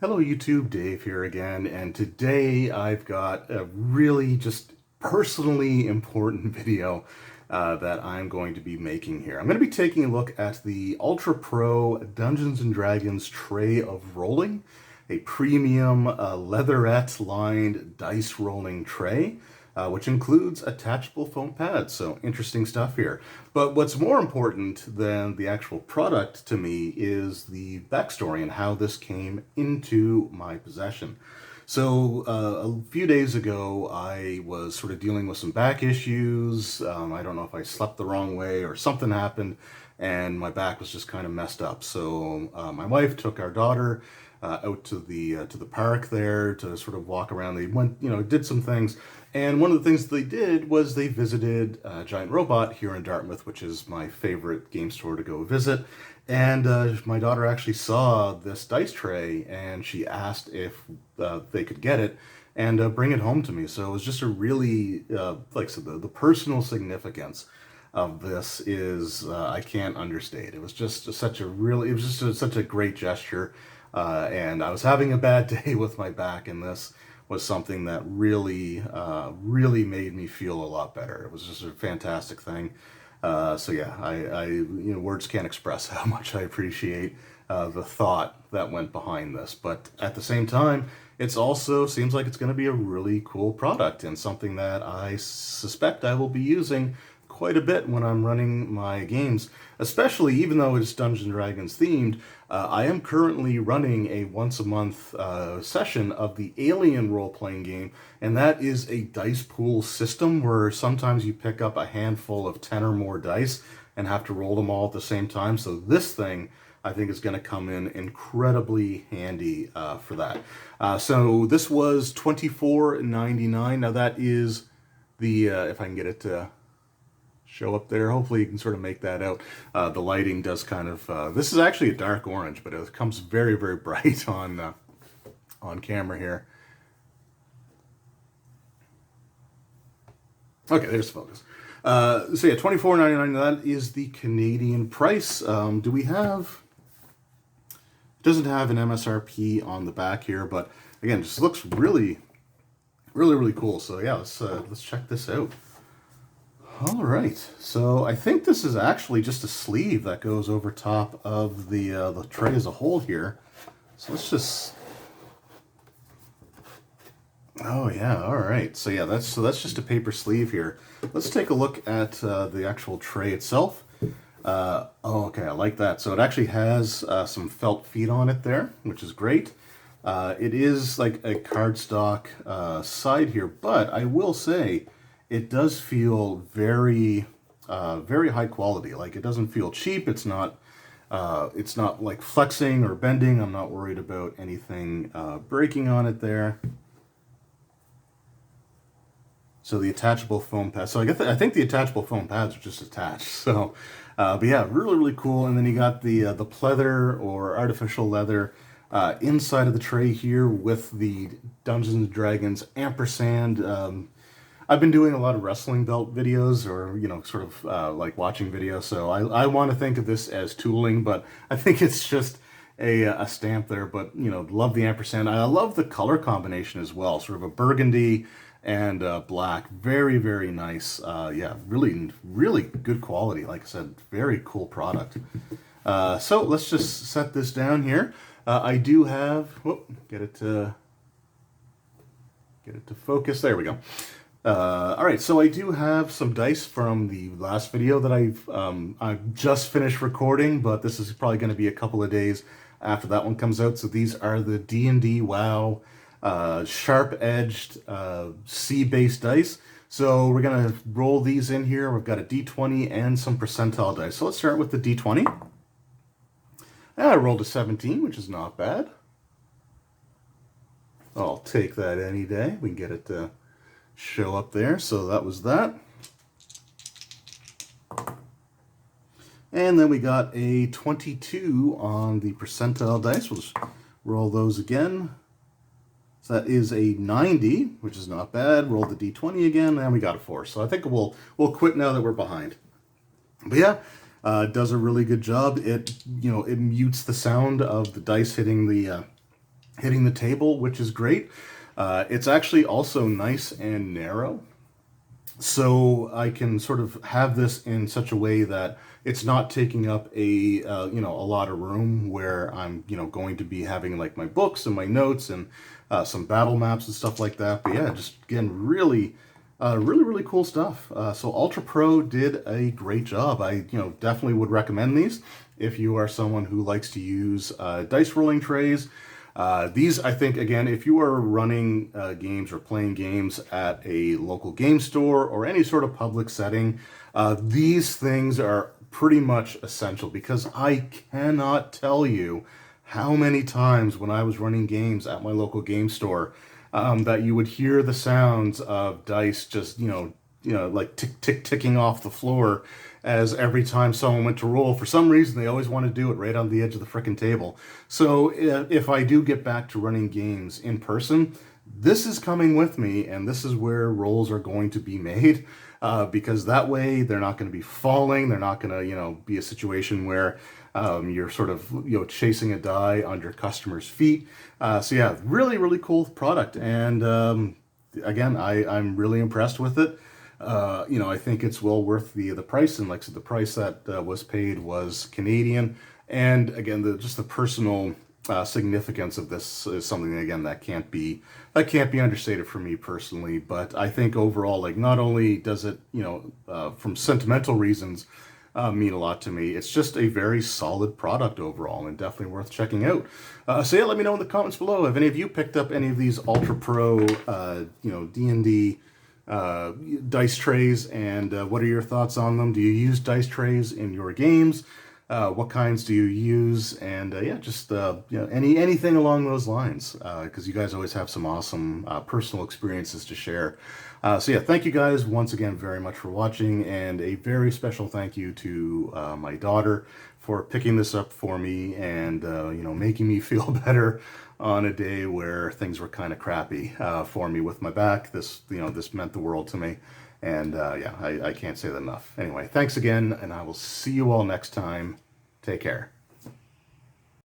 Hello YouTube, Dave here again, and today I've got a really just personally important video that I'm going to be making here. I'm going to be taking a look at the Ultra Pro Dungeons & Dragons Tray of Rolling, a premium leatherette-lined dice rolling tray, which includes attachable foam pads. So interesting stuff here. But what's more important than the actual product to me is the backstory and how this came into my possession. So a few days ago, I was sort of dealing with some back issues. I don't know if I slept the wrong way or something happened, and my back was just kind of messed up. So my wife took our daughter out to the park there to sort of walk around. They went, did some things, and one of the things they did was they visited Giant Robot here in Dartmouth, which is my favorite game store to go visit. And my daughter actually saw this dice tray, and she asked if they could get it and bring it home to me. So it was just a really, like I said, the personal significance of this is I can't understate. It was just such a really, it was just such a great gesture. And I was having a bad day with my back, and this was something that really, really made me feel a lot better. It was just a fantastic thing. So yeah, words can't express how much I appreciate the thought that went behind this. But at the same time, it's also seems like it's going to be a really cool product and something that I suspect I will be using quite a bit when I'm running my games, especially even though it's Dungeons & Dragons themed. I am currently running a once a month session of the Alien role-playing game, and that is a dice pool system where sometimes you pick up a handful of 10 or more dice and have to roll them all at the same time. So this thing, I think, is going to come in incredibly handy for that. So this was $24.99. Now that is the, if I can get it to show up there. Hopefully you can sort of make that out. The lighting does kind of, this is actually a dark orange, but it comes very, very bright on camera here. Okay, there's focus. So yeah, $24.99, that is the Canadian price. Do we have, it doesn't have an MSRP on the back here, but again, just looks really, really, really cool. So yeah, let's check this out. All right, so I think this is actually just a sleeve that goes over top of the tray as a whole here. So let's just, oh yeah, all right. So yeah, that's just a paper sleeve here. Let's take a look at the actual tray itself. Oh, okay, I like that. So it actually has some felt feet on it there, which is great. It is like a cardstock side here, but I will say, it does feel very, very high quality. Like, it doesn't feel cheap. It's not like flexing or bending. I'm not worried about anything breaking on it there. So the attachable foam pads. So I think the attachable foam pads are just attached. So, but yeah, really, really cool. And then you got the pleather or artificial leather inside of the tray here with the Dungeons & Dragons ampersand. I've been doing a lot of wrestling belt videos or, sort of like watching videos. So I want to think of this as tooling, but I think it's just a stamp there. But, love the ampersand. I love the color combination as well. Sort of a burgundy and black. Very, very nice. Yeah, really, really good quality. Like I said, very cool product. So let's just set this down here. I do have, get it to focus. There we go. All right, so I do have some dice from the last video that I've just finished recording, but this is probably going to be a couple of days after that one comes out. So these are the D&D WoW sharp-edged C-based dice. So we're going to roll these in here. We've got a D20 and some percentile dice. So let's start with the D20. And I rolled a 17, which is not bad. I'll take that any day. We can get it to show up there. So that was that. And then we got a 22 on the percentile dice. We'll just roll those again. So that is a 90, which is not bad. Roll the D20 again, and we got a 4. So I think we'll quit now that we're behind. But yeah, it does a really good job. It it mutes the sound of the dice hitting the hitting the table, which is great. It's actually also nice and narrow, so I can sort of have this in such a way that it's not taking up a lot of room where I'm going to be having like my books and my notes and some battle maps and stuff like that. But yeah, just again, really cool stuff. So Ultra Pro did a great job. I definitely would recommend these if you are someone who likes to use dice rolling trays. These, I think, again, if you are running games or playing games at a local game store or any sort of public setting, these things are pretty much essential, because I cannot tell you how many times when I was running games at my local game store, that you would hear the sounds of dice just, like ticking off the floor, as every time someone went to roll, for some reason they always want to do it right on the edge of the frickin' table. So if I do get back to running games in person, this is coming with me, and this is where rolls are going to be made, because that way they're not going to be falling. They're not going to, be a situation where you're sort of, chasing a die on your customer's feet. So yeah, really cool product. And again, I'm really impressed with it. I think it's well worth the price, and like I said, the price that was paid was Canadian. And again, just the personal significance of this is something, again, that can't be understated for me personally. But I think overall, like, not only does it, from sentimental reasons, mean a lot to me, it's just a very solid product overall, and definitely worth checking out. So yeah, let me know in the comments below. Have any of you picked up any of these Ultra Pro, D&D dice trays, and what are your thoughts on them? Do you use dice trays in your games? What kinds do you use? And yeah, just anything along those lines, because you guys always have some awesome personal experiences to share. So yeah, thank you guys once again very much for watching, and a very special thank you to my daughter for picking this up for me, and making me feel better on a day where things were kind of crappy for me with my back. This meant the world to me. And yeah, I can't say that enough. Anyway, thanks again, and I will see you all next time. Take care.